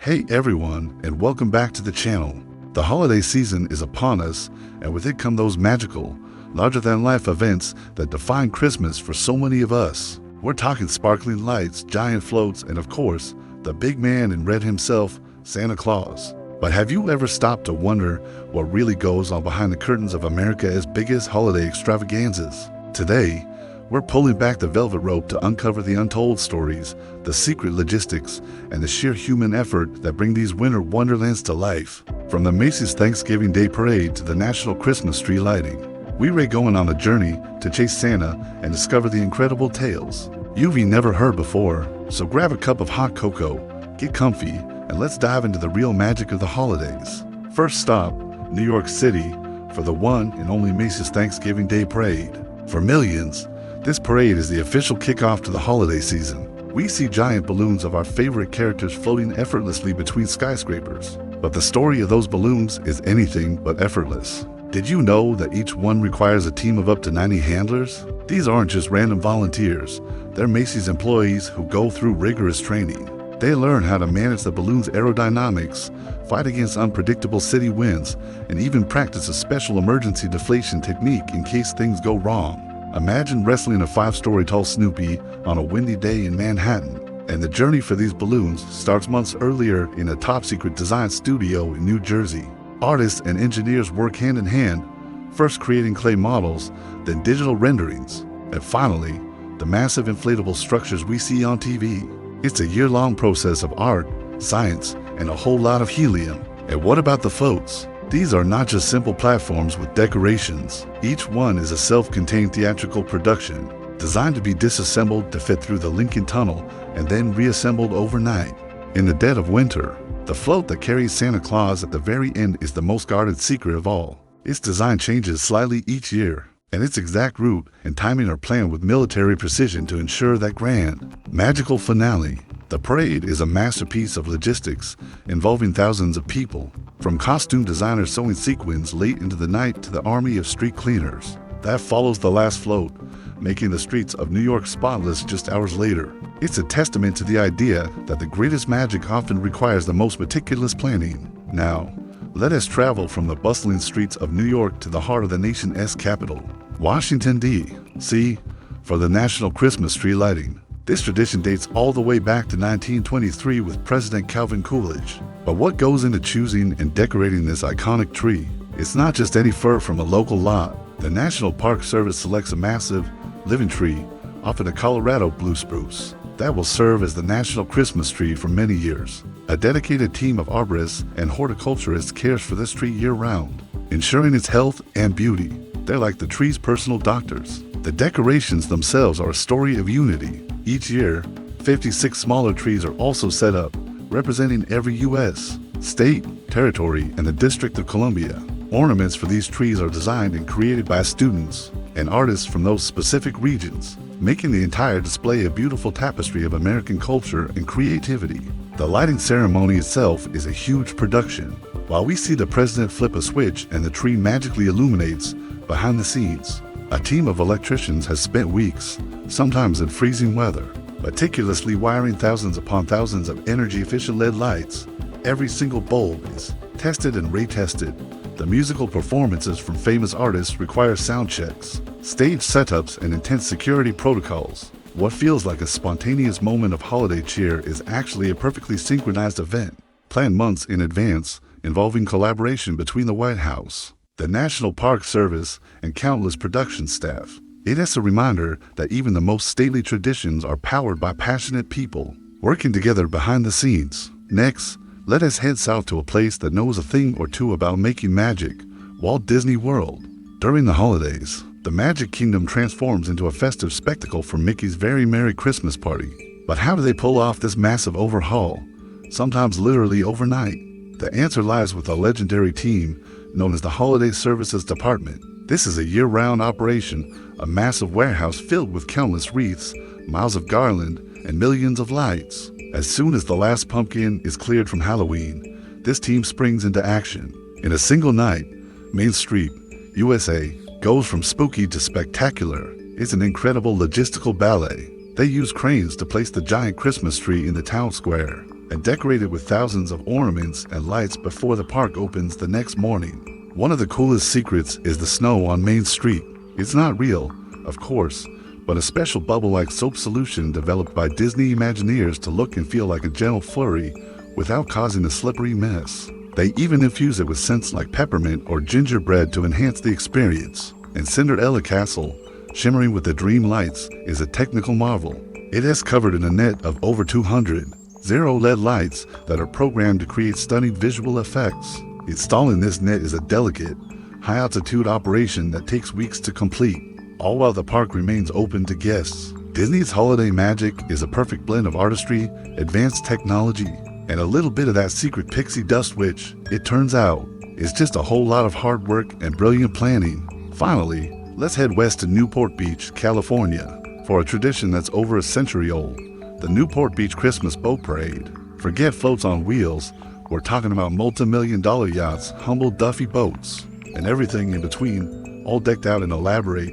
Hey everyone, and welcome back to the channel. The holiday season is upon us, and with it come those magical, larger-than-life events that define Christmas for so many of us. We're talking sparkling lights, giant floats, and of course, the big man in red himself, Santa Claus. But have you ever stopped to wonder what really goes on behind the curtains of America's biggest holiday extravaganzas? Today, we're pulling back the velvet rope to uncover the untold stories, the secret logistics, and the sheer human effort that bring these winter wonderlands to life. From the Macy's Thanksgiving Day Parade to the National Christmas Tree lighting, we're going on a journey to chase Santa and discover the incredible tales you've never heard before. So grab a cup of hot cocoa, get comfy, and let's dive into the real magic of the holidays. First stop, New York City, for the one and only Macy's Thanksgiving Day Parade. For millions, this parade is the official kickoff to the holiday season. We see giant balloons of our favorite characters floating effortlessly between skyscrapers. But the story of those balloons is anything but effortless. Did you know that each one requires a team of up to 90 handlers? These aren't just random volunteers. They're Macy's employees who go through rigorous training. They learn how to manage the balloon's aerodynamics, fight against unpredictable city winds, and even practice a special emergency deflation technique in case things go wrong. Imagine wrestling a 5-story tall Snoopy on a windy day in Manhattan. And the journey for these balloons starts months earlier in a top-secret design studio in New Jersey. Artists and engineers work hand in hand, first creating clay models, then digital renderings, and finally, the massive inflatable structures we see on TV. It's a year-long process of art, science, and a whole lot of helium. And what about the floats? These are not just simple platforms with decorations. Each one is a self-contained theatrical production, designed to be disassembled to fit through the Lincoln Tunnel and then reassembled overnight. In the dead of winter, the float that carries Santa Claus at the very end is the most guarded secret of all. Its design changes slightly each year, and its exact route and timing are planned with military precision to ensure that grand, magical finale. The parade is a masterpiece of logistics involving thousands of people, from costume designers sewing sequins late into the night to the army of street cleaners that follows the last float, making the streets of New York spotless just hours later. It's a testament to the idea that the greatest magic often requires the most meticulous planning. Now, let us travel from the bustling streets of New York to the heart of the nation's capital, Washington, D.C., for the National Christmas Tree lighting. This tradition dates all the way back to 1923 with President Calvin Coolidge. But what goes into choosing and decorating this iconic tree? It's not just any fir from a local lot. The National Park Service selects a massive, living tree, often a Colorado blue spruce, that will serve as the national Christmas tree for many years. A dedicated team of arborists and horticulturists cares for this tree year-round, ensuring its health and beauty. They're like the tree's personal doctors. The decorations themselves are a story of unity. Each year, 56 smaller trees are also set up, representing every U.S., state, territory, and the District of Columbia. Ornaments for these trees are designed and created by students and artists from those specific regions, making the entire display a beautiful tapestry of American culture and creativity. The lighting ceremony itself is a huge production. While we see the president flip a switch and the tree magically illuminates, behind the scenes, a team of electricians has spent weeks, sometimes in freezing weather, meticulously wiring thousands upon thousands of energy-efficient LED lights. Every single bulb is tested and retested. The musical performances from famous artists require sound checks, stage setups, and intense security protocols. What feels like a spontaneous moment of holiday cheer is actually a perfectly synchronized event, planned months in advance, involving collaboration between the White House, the National Park Service, and countless production staff. It is a reminder that even the most stately traditions are powered by passionate people, working together behind the scenes. Next, let us head south to a place that knows a thing or two about making magic, Walt Disney World. During the holidays, the Magic Kingdom transforms into a festive spectacle for Mickey's Very Merry Christmas Party. But how do they pull off this massive overhaul, sometimes literally overnight? The answer lies with a legendary team known as the Holiday Services Department. This is a year-round operation, a massive warehouse filled with countless wreaths, miles of garland, and millions of lights. As soon as the last pumpkin is cleared from Halloween, this team springs into action. In a single night, Main Street, USA, goes from spooky to spectacular. It's an incredible logistical ballet. They use cranes to place the giant Christmas tree in the town square, and decorated with thousands of ornaments and lights before the park opens the next morning. One of the coolest secrets is the snow on Main Street. It's not real, of course, but a special bubble-like soap solution developed by Disney Imagineers to look and feel like a gentle flurry without causing a slippery mess. They even infuse it with scents like peppermint or gingerbread to enhance the experience. And Cinderella Castle, shimmering with the dream lights, is a technical marvel. It is covered in a net of over 200 zero LED lights that are programmed to create stunning visual effects. Installing this net is a delicate, high-altitude operation that takes weeks to complete, all while the park remains open to guests. Disney's holiday magic is a perfect blend of artistry, advanced technology, and a little bit of that secret pixie dust which, it turns out, is just a whole lot of hard work and brilliant planning. Finally, let's head west to Newport Beach, California, for a tradition that's over a century old, the Newport Beach Christmas Boat Parade. Forget floats on wheels, we're talking about multi-million-dollar yachts, humble Duffy boats, and everything in between, all decked out in elaborate,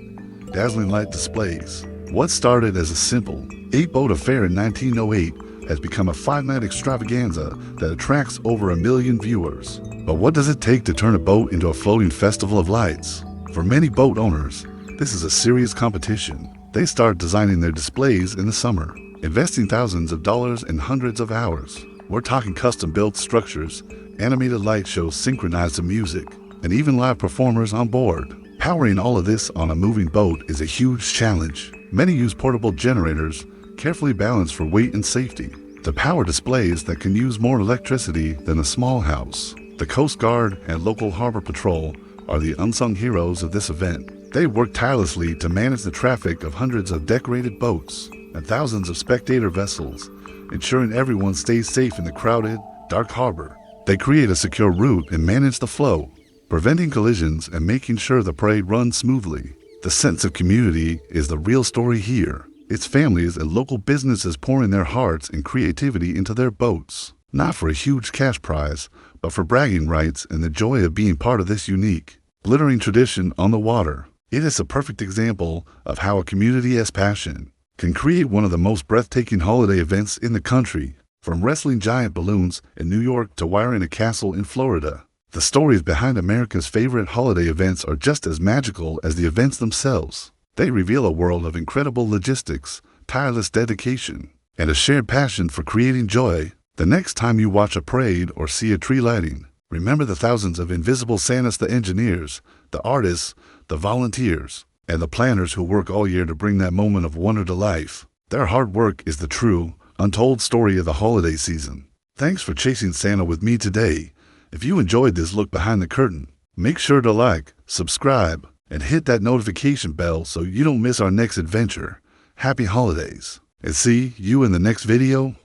dazzling light displays. What started as a simple 8-boat affair in 1908 has become a 5-night extravaganza that attracts over 1 million viewers. But what does it take to turn a boat into a floating festival of lights? For many boat owners, this is a serious competition. They start designing their displays in the summer, investing thousands of dollars and hundreds of hours. We're talking custom-built structures, animated light shows synchronized to music, and even live performers on board. Powering all of this on a moving boat is a huge challenge. Many use portable generators, carefully balanced for weight and safety, to power displays that can use more electricity than a small house. The Coast Guard and local harbor patrol are the unsung heroes of this event. They work tirelessly to manage the traffic of hundreds of decorated boats and thousands of spectator vessels, ensuring everyone stays safe in the crowded, dark harbor. They create a secure route and manage the flow, preventing collisions and making sure the parade runs smoothly. The sense of community is the real story here. It's families and local businesses pouring their hearts and creativity into their boats, not for a huge cash prize, but for bragging rights and the joy of being part of this unique, glittering tradition on the water. It is a perfect example of how a community as passion can create one of the most breathtaking holiday events in the country, from wrestling giant balloons in New York to wiring a castle in Florida. The stories behind America's favorite holiday events are just as magical as the events themselves. They reveal a world of incredible logistics, tireless dedication, and a shared passion for creating joy. The next time you watch a parade or see a tree lighting, remember the thousands of invisible Santas, the engineers, the artists, the volunteers, and the planners who work all year to bring that moment of wonder to life. Their hard work is the true, untold story of the holiday season. Thanks for chasing Santa with me today. If you enjoyed this look behind the curtain, make sure to like, subscribe, and hit that notification bell so you don't miss our next adventure. Happy holidays, and see you in the next video.